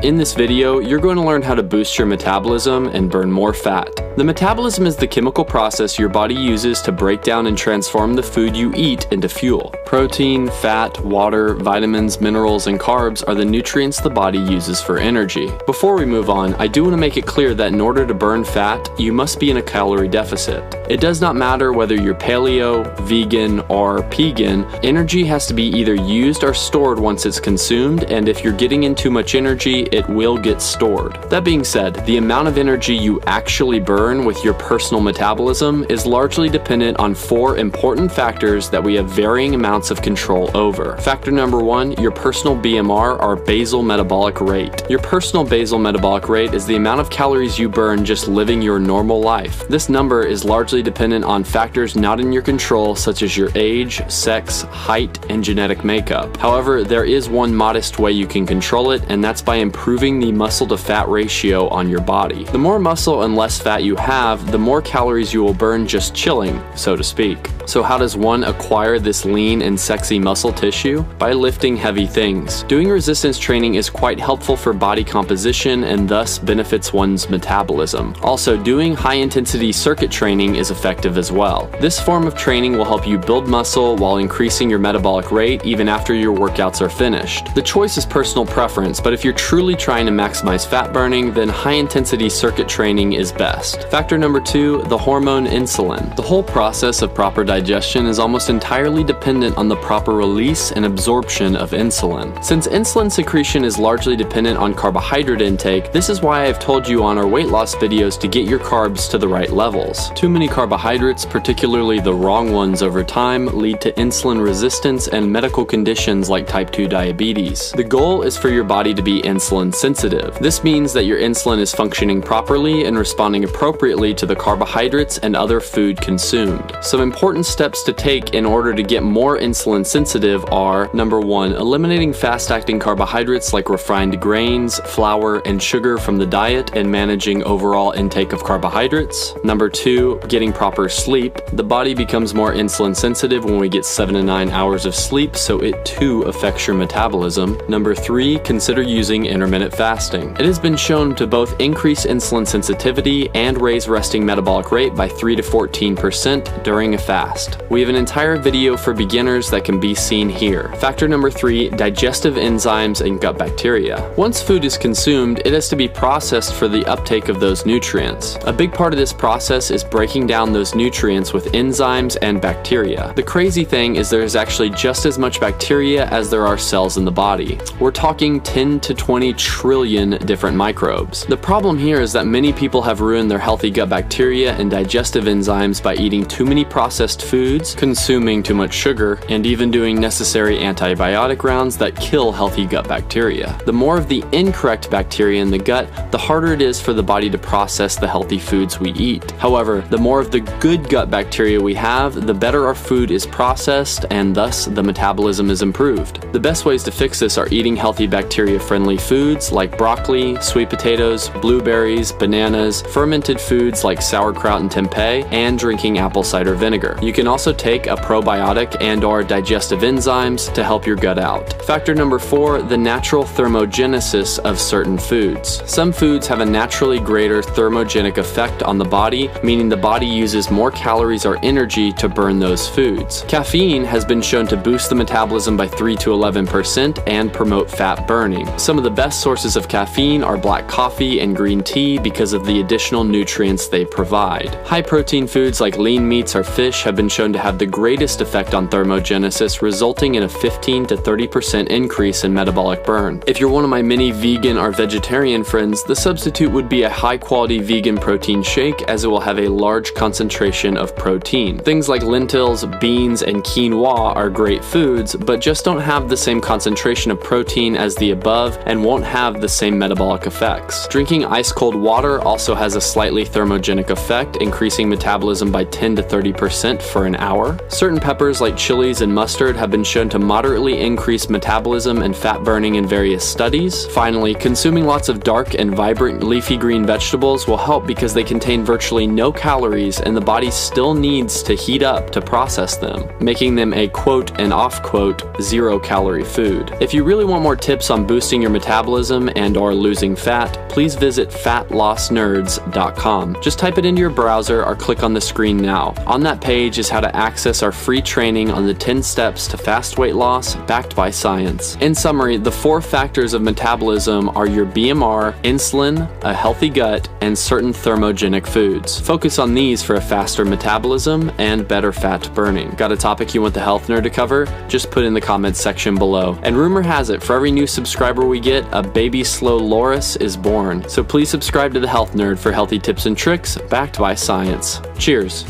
In this video, you're going to learn how to boost your metabolism and burn more fat. The metabolism is the chemical process your body uses to break down and transform the food you eat into fuel. Protein, fat, water, vitamins, minerals, and carbs are the nutrients the body uses for energy. Before we move on, I do want to make it clear that in order to burn fat, you must be in a calorie deficit. It does not matter whether you're paleo, vegan, or pegan, energy has to be either used or stored once it's consumed, and if you're getting in too much energy, it will get stored. That being said, the amount of energy you actually burn with your personal metabolism is largely dependent on 4 important factors that we have varying amounts of control over. Factor number 1, your personal BMR, or basal metabolic rate. Your personal basal metabolic rate is the amount of calories you burn just living your normal life. This number is largely dependent on factors not in your control, such as your age, sex, height, and genetic makeup. However, there is one modest way you can control it, and that's by improving the muscle to fat ratio on your body. The more muscle and less fat you have, the more calories you will burn just chilling, so to speak. So how does one acquire this lean and sexy muscle tissue? By lifting heavy things. Doing resistance training is quite helpful for body composition and thus benefits one's metabolism. Also, doing high-intensity circuit training is effective as well. This form of training will help you build muscle while increasing your metabolic rate even after your workouts are finished. The choice is personal preference, but if you're truly trying to maximize fat burning, then high-intensity circuit training is best. Factor number 2, the hormone insulin. The whole process of proper digestion is almost entirely dependent on the proper release and absorption of insulin. Since insulin secretion is largely dependent on carbohydrate intake, this is why I've told you on our weight loss videos to get your carbs to the right levels. Too many carbohydrates, particularly the wrong ones over time, lead to insulin resistance and medical conditions like type 2 diabetes. The goal is for your body to be insulin sensitive. This means that your insulin is functioning properly and responding appropriately to the carbohydrates and other food consumed. Some important steps to take in order to get more insulin sensitive are: number 1, eliminating fast-acting carbohydrates like refined grains, flour, and sugar from the diet and managing overall intake of carbohydrates. Number 2, getting proper sleep. The body becomes more insulin sensitive when we get 7 to 9 hours of sleep, so it too affects your metabolism. Number 3, consider using intermittent fasting. It has been shown to both increase insulin sensitivity and raise resting metabolic rate by 3 to 14% during a fast. We have an entire video for beginners that can be seen here. Factor number 3, digestive enzymes and gut bacteria. Once food is consumed, it has to be processed for the uptake of those nutrients. A big part of this process is breaking down those nutrients with enzymes and bacteria. The crazy thing is there is actually just as much bacteria as there are cells in the body. We're talking 10 to 20 trillion different microbes. The problem here is that many people have ruined their healthy gut bacteria and digestive enzymes by eating too many processed foods, consuming too much sugar, and even doing necessary antibiotic rounds that kill healthy gut bacteria. The more of the incorrect bacteria in the gut, the harder it is for the body to process the healthy foods we eat. However, the more of the good gut bacteria we have, the better our food is processed and thus the metabolism is improved. The best ways to fix this are eating healthy bacteria-friendly foods like broccoli, sweet potatoes, blueberries, bananas, fermented foods like sauerkraut and tempeh, and drinking apple cider vinegar. You can also take a probiotic and/or digestive enzymes to help your gut out. Factor number 4, the natural thermogenesis of certain foods. Some foods have a naturally greater thermogenic effect on the body, meaning the body uses more calories or energy to burn those foods. Caffeine has been shown to boost the metabolism by 3 to 11% and promote fat burning. Some of the best sources of caffeine are black coffee and green tea because of the additional nutrients they provide. High-protein foods like lean meats or fish have been shown to have the greatest effect on thermogenesis, resulting in a 15 to 30% increase in metabolic burn. If you're one of my many vegan or vegetarian friends, the substitute would be a high-quality vegan protein shake, as it will have a large concentration of protein. Things like lentils, beans, and quinoa are great foods, but just don't have the same concentration of protein as the above and won't have the same metabolic effects. Drinking ice-cold water also has a slightly thermogenic effect, increasing metabolism by 10 to 30% for an hour. Certain peppers like chilies and mustard have been shown to moderately increase metabolism and fat burning in various studies. Finally, consuming lots of dark and vibrant leafy green vegetables will help because they contain virtually no calories and the body still needs to heat up to process them, making them a quote and off quote 0-calorie food. If you really want more tips on boosting your metabolism and or losing fat, please visit fatlossnerds.com. Just type it into your browser or click on the screen now. On that page is how to access our free training on the 10 steps to fast weight loss backed by science. In summary, the 4 factors of metabolism are your BMR, insulin, a healthy gut, and certain thermogenic foods. Focus on these for a faster metabolism and better fat burning. Got a topic you want the health nerd to cover? Just put in the comments section below. And rumor has it, for every new subscriber we get, a baby slow loris is born. So please subscribe to the Health Nerd for healthy tips and tricks backed by science. Cheers.